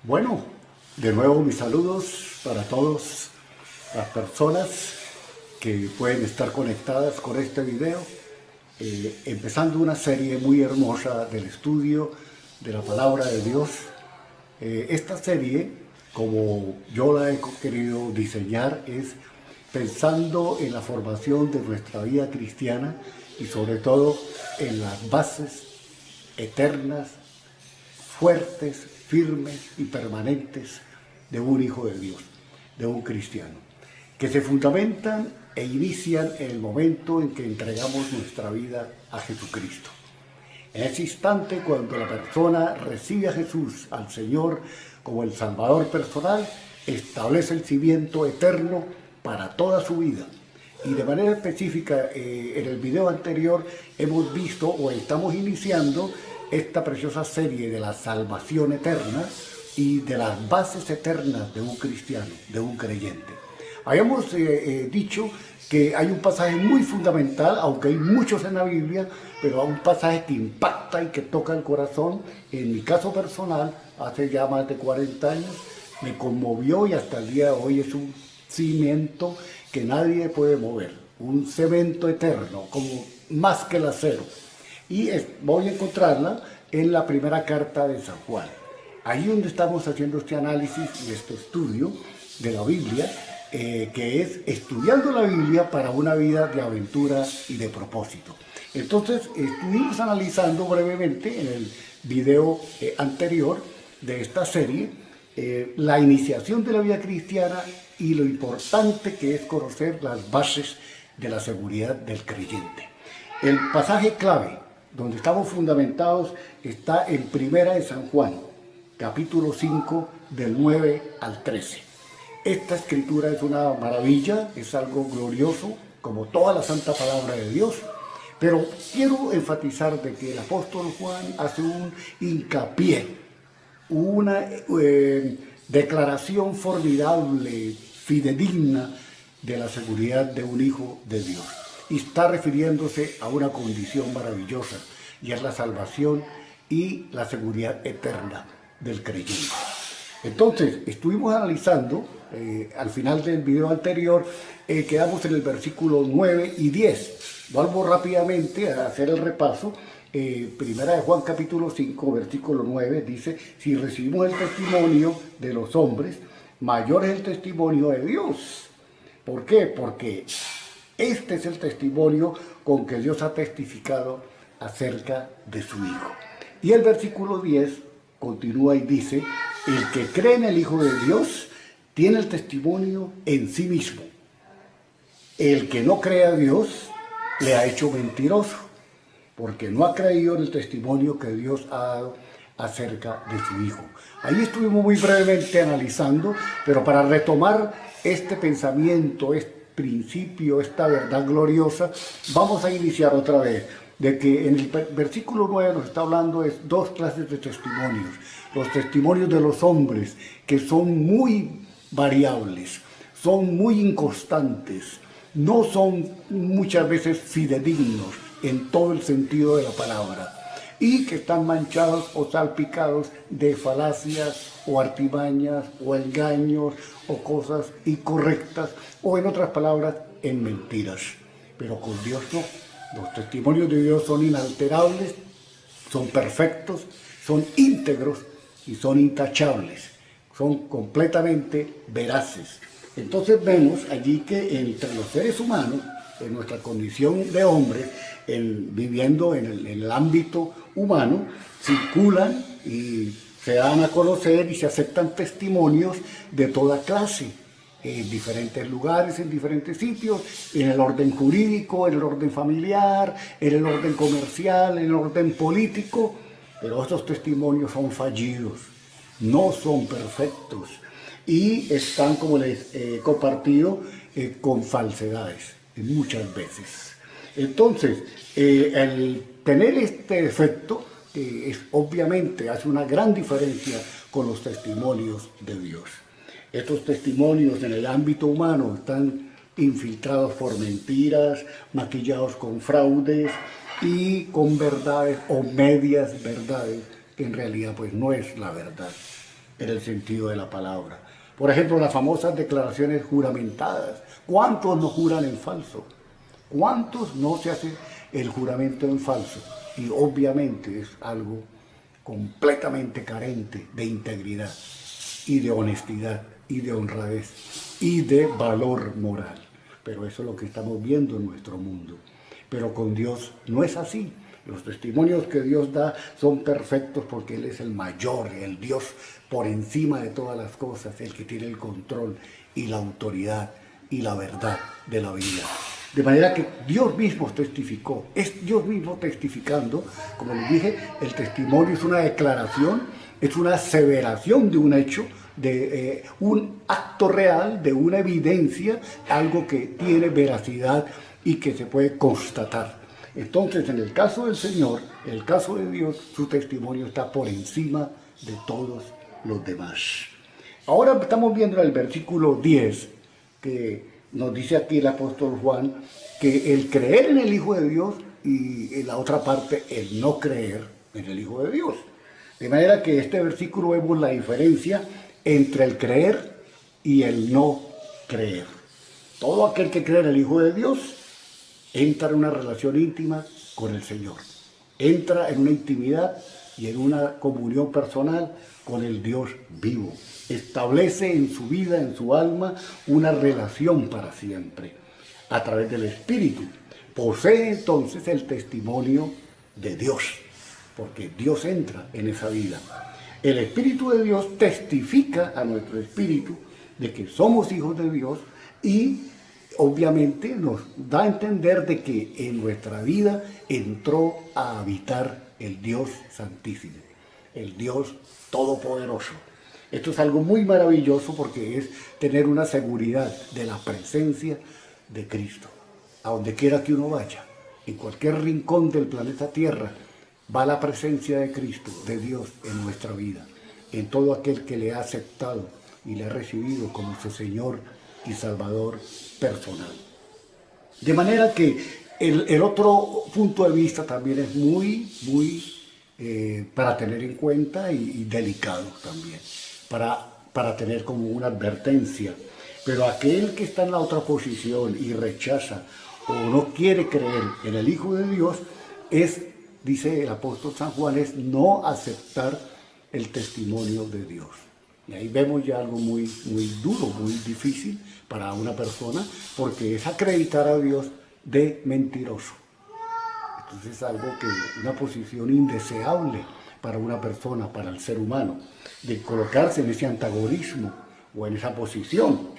Bueno, de nuevo mis saludos para todas las personas que pueden estar conectadas con este video, empezando una serie muy hermosa del estudio de la palabra de Dios. Esta serie, como yo la he querido diseñar, es pensando en la formación de nuestra vida cristiana y sobre todo en las bases eternas, fuertes, firmes y permanentes de un hijo de Dios, de un cristiano, que se fundamentan e inician en el momento en que entregamos nuestra vida a Jesucristo. En ese instante, cuando la persona recibe a Jesús, al Señor, como el Salvador personal, establece el cimiento eterno para toda su vida. Y de manera específica, en el video anterior hemos visto o estamos iniciando esta preciosa serie de la salvación eterna y de las bases eternas de un cristiano, de un creyente. Habíamos dicho que hay un pasaje muy fundamental, aunque hay muchos en la Biblia, pero hay un pasaje que impacta y que toca el corazón. En mi caso personal, hace ya más de 40 años, me conmovió y hasta el día de hoy es un cimiento que nadie puede mover, un cemento eterno, como más que el acero. Y voy a encontrarla en la primera carta de San Juan. Ahí donde estamos haciendo este análisis y este estudio de la Biblia, que es estudiando la Biblia para una vida de aventura y de propósito. Entonces, estuvimos analizando brevemente en el video anterior de esta serie la iniciación de la vida cristiana y lo importante que es conocer las bases de la seguridad del creyente. El pasaje clave donde estamos fundamentados está en Primera de San Juan, capítulo 5, del 9 al 13. Esta escritura es una maravilla, es algo glorioso, como toda la santa palabra de Dios, pero quiero enfatizar de que el apóstol Juan hace un hincapié, una declaración formidable, fidedigna de la seguridad de un hijo de Dios. Y está refiriéndose a una condición maravillosa, y es la salvación y la seguridad eterna del creyente. Entonces, estuvimos analizando, al final del video anterior, quedamos en el versículo 9 y 10. Vuelvo rápidamente a hacer el repaso. Primera de Juan capítulo 5, versículo 9, dice: si recibimos el testimonio de los hombres, mayor es el testimonio de Dios. ¿Por qué? Porque este es el testimonio con que Dios ha testificado acerca de su Hijo. Y el versículo 10 continúa y dice: el que cree en el Hijo de Dios tiene el testimonio en sí mismo. El que no cree a Dios le ha hecho mentiroso, porque no ha creído en el testimonio que Dios ha dado acerca de su Hijo. Ahí estuvimos muy brevemente analizando, pero para retomar este pensamiento, este principio, esta verdad gloriosa, vamos a iniciar otra vez, de que en el versículo 9 nos está hablando de dos clases de testimonios. Los testimonios de los hombres, que son muy variables, son muy inconstantes, no son muchas veces fidedignos en todo el sentido de la palabra, y que están manchados o salpicados de falacias o artimañas o engaños o cosas incorrectas, o en otras palabras, en mentiras. Pero con Dios no. Los testimonios de Dios son inalterables, son perfectos, son íntegros y son intachables, son completamente veraces. Entonces vemos allí que entre los seres humanos, en nuestra condición de hombre, viviendo en el ámbito humano, circulan y se dan a conocer y se aceptan testimonios de toda clase, en diferentes lugares, en diferentes sitios, en el orden jurídico, en el orden familiar, en el orden comercial, en el orden político, pero estos testimonios son fallidos, no son perfectos y están, como les he compartido, con falsedades muchas veces. Entonces, el tener este defecto obviamente hace una gran diferencia con los testimonios de Dios. Estos testimonios en el ámbito humano están infiltrados por mentiras, maquillados con fraudes y con verdades o medias verdades, que en realidad pues no es la verdad. en el sentido de la palabra. Por ejemplo, las famosas declaraciones juramentadas. ¿Cuántos no juran en falso? ¿Cuántos no se hace el juramento en falso? Y obviamente es algo completamente carente de integridad y de honestidad y de honradez y de valor moral. Pero eso es lo que estamos viendo en nuestro mundo. Pero con Dios no es así. Los testimonios que Dios da son perfectos porque Él es el mayor, el Dios por encima de todas las cosas, el que tiene el control y la autoridad y la verdad de la vida. De manera que Dios mismo testificó, es Dios mismo testificando. Como les dije, el testimonio es una declaración, es una aseveración de un hecho, de un acto real, de una evidencia, algo que tiene veracidad y que se puede constatar. Entonces, en el caso del Señor, en el caso de Dios, su testimonio está por encima de todos los demás. Ahora estamos viendo en el versículo 10, que nos dice aquí el apóstol Juan, que el creer en el Hijo de Dios y en la otra parte el no creer en el Hijo de Dios. De manera que este versículo vemos la diferencia entre el creer y el no creer. Todo aquel que cree en el Hijo de Dios entra en una relación íntima con el Señor. Entra en una intimidad y en una comunión personal con el Dios vivo. Establece en su vida, en su alma, una relación para siempre a través del Espíritu. Posee entonces el testimonio de Dios, porque Dios entra en esa vida. El Espíritu de Dios testifica a nuestro espíritu de que somos hijos de Dios y obviamente nos da a entender de que en nuestra vida entró a habitar el Dios Santísimo, el Dios Todopoderoso. Esto es algo muy maravilloso porque es tener una seguridad de la presencia de Cristo. A donde quiera que uno vaya, en cualquier rincón del planeta Tierra, va la presencia de Cristo, de Dios en nuestra vida, en todo aquel que le ha aceptado y le ha recibido como su Señor y Salvador personal. De manera que el otro punto de vista también es muy para tener en cuenta y delicado también, para tener como una advertencia. Pero aquel que está en la otra posición y rechaza o no quiere creer en el Hijo de Dios, dice el apóstol San Juan, es no aceptar el testimonio de Dios. Y ahí vemos ya algo muy duro, muy difícil para una persona, porque es acreditar a Dios de mentiroso. Entonces es algo una posición indeseable para una persona, para el ser humano, de colocarse en ese antagonismo o en esa posición.